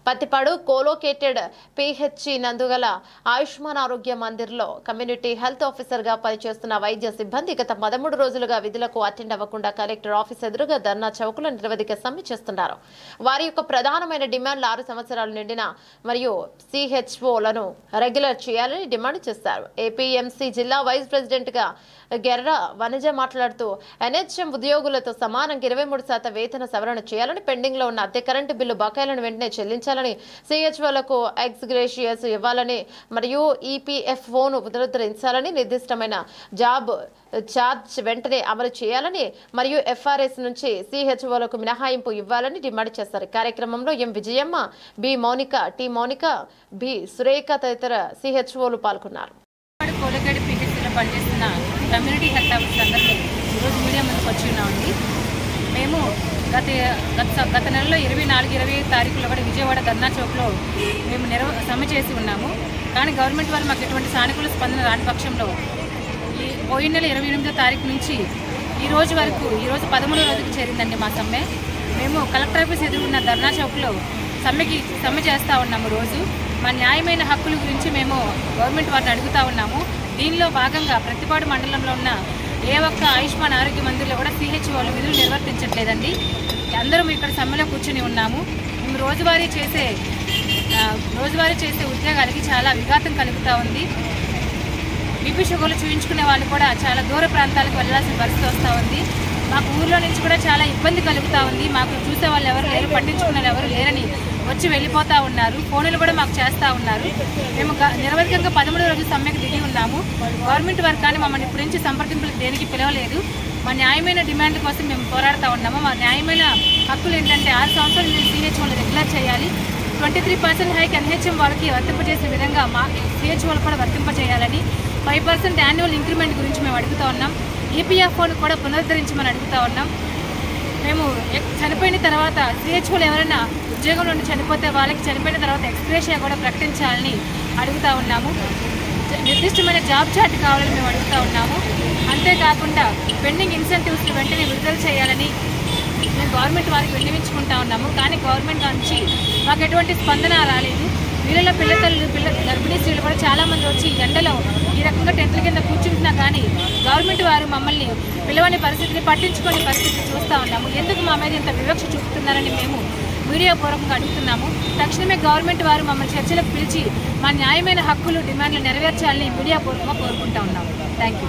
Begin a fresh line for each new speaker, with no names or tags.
Pattipadu కోలోకేటెడ్ PHC నందుగల Ayushman ఆరోగ్య మందిర్లో community health ఆఫీసర్గా పనిచేస్తున్న వైద్య సిబ్బంది గత 13 రోజులుగా విధులకు అటెండ్ అవ్వకుండా కలెక్టర్ ఆఫీస్ ఎదురుగా ధర్నా చౌకులో నిరవధిక సమ్మె చేస్తున్నారు. వారి యొక్క ప్రధానమైన డిమాండ్లు 6 సంవత్సరాలు నిండిన మరియు సిహెచ్ఓలను రెగ్యులర్ చేయాలని డిమాండ్ చేశారు. ఏపీఎంసీ జిల్లా వైస్ ప్రెసిడెంట్ గా గెర్ర వనజ మాట్లాడుతూ ఎన్హెచ్ఎం ఉద్యోగులతో సమానంగా 23% వేతన సవరణ చేయాలని, పెండింగ్ లో ఉన్న అద్దె కరెంటు బిల్లు బకాయిలను వెంటనే చెల్లించాలని, సిహెచ్ఓలకు ఎక్స్ గ్రేషియస్ ఇవ్వాలని మరియు ఈపీఎఫ్ఓను పునరుద్ధరించాలని, నిర్దిష్టమైన జాబ్ ఛార్జ్ వెంటనే అమలు చేయాలని మరియు ఎఫ్ఆర్ఎస్ నుంచి సిహెచ్ఓలకు మినహాయింపు ఇవ్వాలని డిమాండ్ చేశారు. కార్యక్రమంలో M Vijayamma, B Mounika, T Mounika, B Surekha తదితర సిహెచ్ఓలు పాల్గొన్నారు.
పనిచేస్తున్న కమ్యూనిటీ హెల్త్ ఆఫీసర్ అందరినీ ఈరోజు మీడియా ముందుకు వచ్చి ఉన్నామండి. మేము గత నెలలో 24-25 తారీఖులో కూడా విజయవాడ ధర్నా చౌక్లో మేము సమ్మె చేసి ఉన్నాము. కానీ గవర్నమెంట్ వారు మాకు ఎటువంటి సానుకూల స్పందన రాని పక్షంలో ఈ పోయిన నెల 28వ తారీఖు నుంచి ఈ రోజు వరకు ఈరోజు 13వ రోజుకి చేరిందండి మా సమ్మె. మేము కలెక్టర్ ఆఫీస్ ఎదురున్న ధర్నా చౌక్లో సమ్మె చేస్తూ ఉన్నాము. రోజు మా న్యాయమైన హక్కుల గురించి మేము గవర్నమెంట్ వారిని అడుగుతూ ఉన్నాము. దీనిలో భాగంగా ప్రతిపాడు మండలంలో ఉన్న ఏ ఒక్క ఆయుష్మాన్ ఆరోగ్య మందిర్లో కూడా సిహెచ్ఓలు విధులు నిర్వర్తించట్లేదండి. అందరం ఇక్కడ సమ్మెలో కూర్చుని ఉన్నాము. మేము రోజువారీ చేసే ఉద్యోగాలకి చాలా విఘాతం కలుగుతూ ఉంది. బీపీ షుగర్లు చూయించుకునే వాళ్ళు కూడా చాలా దూర ప్రాంతాలకు వెళ్లాల్సిన పరిస్థితి వస్తూ ఉంది. మాకు ఊర్లో నుంచి కూడా చాలా ఇబ్బంది కలుగుతూ ఉంది. మాకు చూసే వాళ్ళు ఎవరు లేరు, పట్టించుకునే వాళ్ళు ఎవరు లేరని వచ్చి వెళ్ళిపోతూ ఉన్నారు. ఫోన్లు కూడా మాకు చేస్తూ ఉన్నారు. మేము నిరవధికంగా 13వ రోజు సమ్మెకు దిగి ఉన్నాము. గవర్నమెంట్ వారు కానీ మమ్మల్ని ఇప్పటి నుంచి సంప్రదింపులకు దేనికి పిలవలేదు. మా న్యాయమైన డిమాండ్ కోసం మేము పోరాడుతూ ఉన్నాము. మా న్యాయమైన హక్కులు ఏంటంటే 6 సంవత్సరాలు మేము సిహెచ్ఓలు రెగ్యులర్ చేయాలి. 23% హైక్ ఎన్హెచ్ఎం వాళ్ళకి వర్తింపజేసే విధంగా మా సిహెచ్ఓలు కూడా వర్తింపజేయాలని, 5% యాన్యువల్ ఇంక్రిమెంట్ గురించి మేము అడుగుతూ ఉన్నాం. ఈపీఎఫ్ఓను కూడా పునరుద్ధరించమని అడుగుతూ ఉన్నాం. మేము చనిపోయిన తర్వాత సిహెచ్ఓలు ఎవరైనా ఉద్యోగం నుండి చనిపోతే వాళ్ళకి చనిపోయిన తర్వాత ఎక్స్గ్రేషియా కూడా ప్రకటించాలని అడుగుతూ ఉన్నాము. నిర్దిష్టమైన జాబ్ చార్ట్ కావాలని మేము అడుగుతూ ఉన్నాము. అంతేకాకుండా పెండింగ్ ఇన్సెంటివ్స్ వెంటనే విడుదల చేయాలని మేము గవర్నమెంట్ వారికి విన్నవించుకుంటా ఉన్నాము. కానీ గవర్నమెంట్ నుంచి మాకు ఎటువంటి స్పందన రాలేదు. వీళ్ళ గర్భిణీ స్త్రీలు కూడా చాలామంది వచ్చి ఎండలో ఈ రకంగా టెంట్ల కింద కూర్చుంటున్నా కానీ గవర్నమెంట్ వారు మమ్మల్ని పిలవని పరిస్థితిని, పట్టించుకొని పరిస్థితిని చూస్తూ ఉన్నాము. ఎందుకు మా మీద ఇంత వివక్ష చూపుతున్నారని మేము మీడియా పూర్వకంగా అడుగుతున్నాము. తక్షణమే గవర్నమెంట్ వారు మమ్మల్ని చర్చలకు పిలిచి మా న్యాయమైన హక్కులు, డిమాండ్లు నెరవేర్చాలని మీడియా పూర్వకంగా కోరుకుంటా ఉన్నాము. Thank you.